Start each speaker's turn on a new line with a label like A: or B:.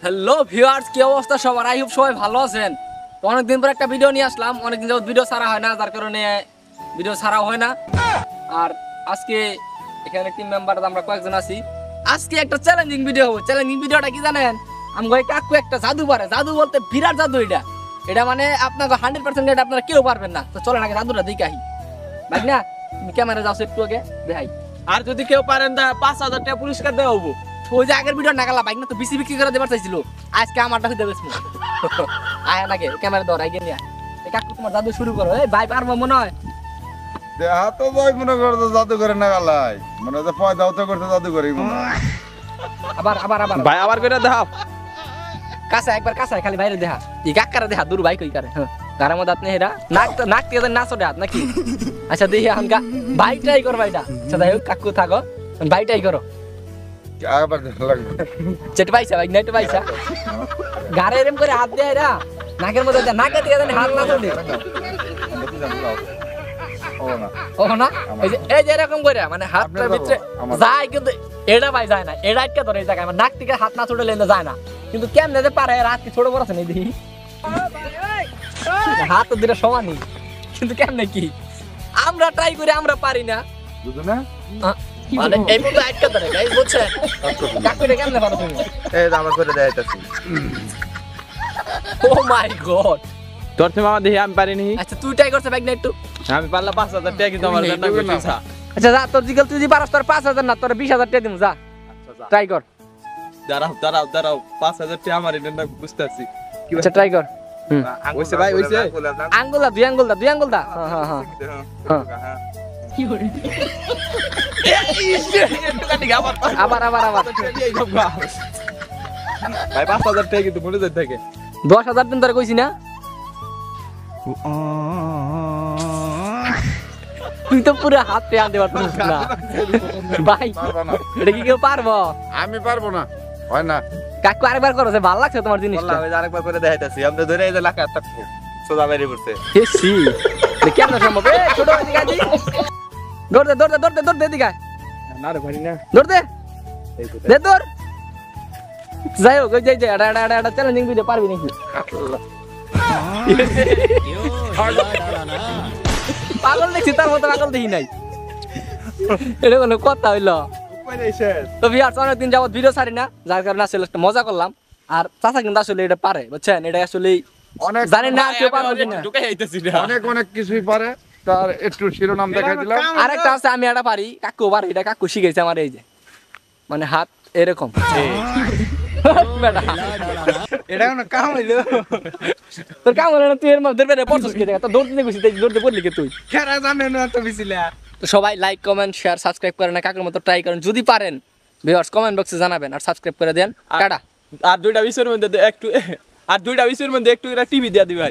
A: Hello viewers, কি অবস্থা সবার? আই হোপ সবাই ভালো আছেন। তো অনেকদিন পর একটা ভিডিও নিয়ে আসলাম, অনেকদিন যাবত ভিডিও ছাড়া হয় না, যার কারণে ভিডিও ছাড়াও হয় না। আর আজকে এখানে টিম মেম্বার আমরা কয়েকজন আছি। আজকে একটা চ্যালেঞ্জিং ভিডিও হবে। চ্যালেঞ্জিং ভিডিওটা কি জানেন? আমগো এই কাকু একটা জাদু পারে, জাদু বলতে বিরাট জাদু। এটা মানে আপনাকে 100% এটা আপনারা কেউ পারবেন না। তো চলেন আগে জাদুটা দেখাই। ভাই না তুমি ক্যামেরা যাও একটু আগে দেখাই।
B: আর যদি কেউ পারেন তা 5000 টাকা পুরস্কার দেওয়া হবো।
A: ওই যে আগের ভিডিও নাগালা বাইক না তো বিসি বিক্রি করে দেবার চাইছিল, আজকে আমারটা দেবে আয় নাকি ক্যামেরা ধর আগে নিয়ে এই কাকু তোমার জাদু শুরু করো। এই ভাই পারবো মনে হয়?
C: দেহা তো ভাই মনে করতো জাদু করে না গালাই মনে হচ্ছে পয়দাও তো করতে জাদু করি মনে হয়।
A: আবার আবার আবার
B: ভাই আবার কইরা দাও।
A: কাছে একবার কাছে খালি বাইরে দেখা এই কাকারে দেখা দূর ভাই কই করে। হ্যাঁ গারের মধ্যে আপনি হেরা নাক দিয়ে নাচো হাত নাকি? আচ্ছা দেখি আমকা ভাইটাই কর ভাইটা। আচ্ছা যাই হোক কাকু থাকো, ভাইটাই করো।
C: আবার দেখা লাগবে
A: চেট পাইছা ভাই, নেট পাইছা গারে এরম করে হাত দিয়ে হেরা নাকের মধ্যে নাকে দিয়ে হাত না চলে।
C: ও না
A: ও না এই যে এরকম করে মানে হাতটার ভিতরে যায়, কিন্তু এটা ভাই যায় না। এটা আটকে ধরে এই জায়গায় আমার নাক থেকে হাত না ছুটে লেনতে যায় না। কিন্তু কেমনে যে পারে রাত কি ছোট বড় আছে না দেখি হাত তো দুটা সমানই, কিন্তু কেমনে কি আমরা ট্রাই করি, আমরা পারি না।
C: বুঝো না
A: মানে এই মতো আটকে ধরে গাইস, বুঝছেন? কাকুরে কেমনে পারো তুমি?
C: এই আমার করে দেখাইতাছি।
A: ও মাই গড,
B: তোর তো মামা দেখি আমি পারিনি।
A: আচ্ছা তুই ট্রাই করছ ব্যাগ না একটু?
B: আমি পারলা 5000 টাকা কিন্তু আমার জন্য কইছিস।
A: আচ্ছা যা তোর জিগল তুই পারস, তোর 5000 না তোর 20000 টাকা দিমু। যা ট্রাই কর।
B: দাঁড়াও 5000 টাকা আমার এটা না বুঝতাছি।
A: আচ্ছা ট্রাই কর।
B: হইছে ভাই হইছে।
A: আঙ্গুল দা, দুই আঙ্গুল দা। হ্যাঁ হ্যাঁ হ্যাঁ কি করে আবার আবার আবার
B: ভাই 5000 টাকা কিন্তু মনে যায় থাকে।
A: 10000 দিন ধরে কইছি না তুই তো পুরো হাত পে আনতে পারছিস না ভাই। এটা কি কেউ পারবো?
C: আমি পারবো না, হয় না।
A: কাকু আরেকবার করো, যে ভালো লাগছে তোমার জিনিসটা।
B: ওই আরেকবার করে দেখাইতাছি। আমরা ধরে এই যে লাকা থাকবো সোজা বেরিয়ে পড়ছে।
A: এসি কেমন সম্ভব? এই ছোট এদিকে আদি দৌড় দে দৌড় দে দৌড় দে দৌড় দে এদিকে
B: না রে ভাই না
A: দৌড় দে দে দৌড়। যাই হোক ওই যে এটা চ্যালেঞ্জিং ভিডিও পারবি নাকি? পাগল দেখছি, তার মতো পাগল দেখি নাই। এটা কোনো কথা হইলো? তো ভিউয়ার্স অনেকদিন যাবত ভিডিও ছাড়ি না, যার কারণে আসলে একটা মজা করলাম। আর চাচা কিন্তু আসলে এটা পারে, বুঝছেন? এটা আসলে
C: অনেক
A: জানেন না কেউ পারবে না।
B: ঢুকে যাইতাছি না।
C: অনেক কিছুই পারে, তার একটু শিরোনাম দেখাই দিলাম।
A: আরেকটা আছে আমি এটা পারি, কাকু পারে। এটা কাকু শিখেছে আমার, এই যে মানে হাত এরকম।
B: এটা কোনো কাম হইলো?
A: তোর কাম হলো না? তুই এর মধ্যে বেরে পড়ছস কি জায়গা? তো দৌড়তে গেছিস, দৌড়তে পড়লি কে তুই?
B: খেরা জানে না তো বিছিলা।
A: তো সবাই লাইক কমেন্ট শেয়ার সাবস্ক্রাইব করেন, কাকুর মতো ট্রাই করেন। যদি পারেন ভিউয়ার্স কমেন্ট বক্সে জানাবেন আর সাবস্ক্রাইব করে দেন। টাটা।
B: আর দুইটা বিষয়ের মধ্যে একটু একটু টিভি দিয়া দিবা।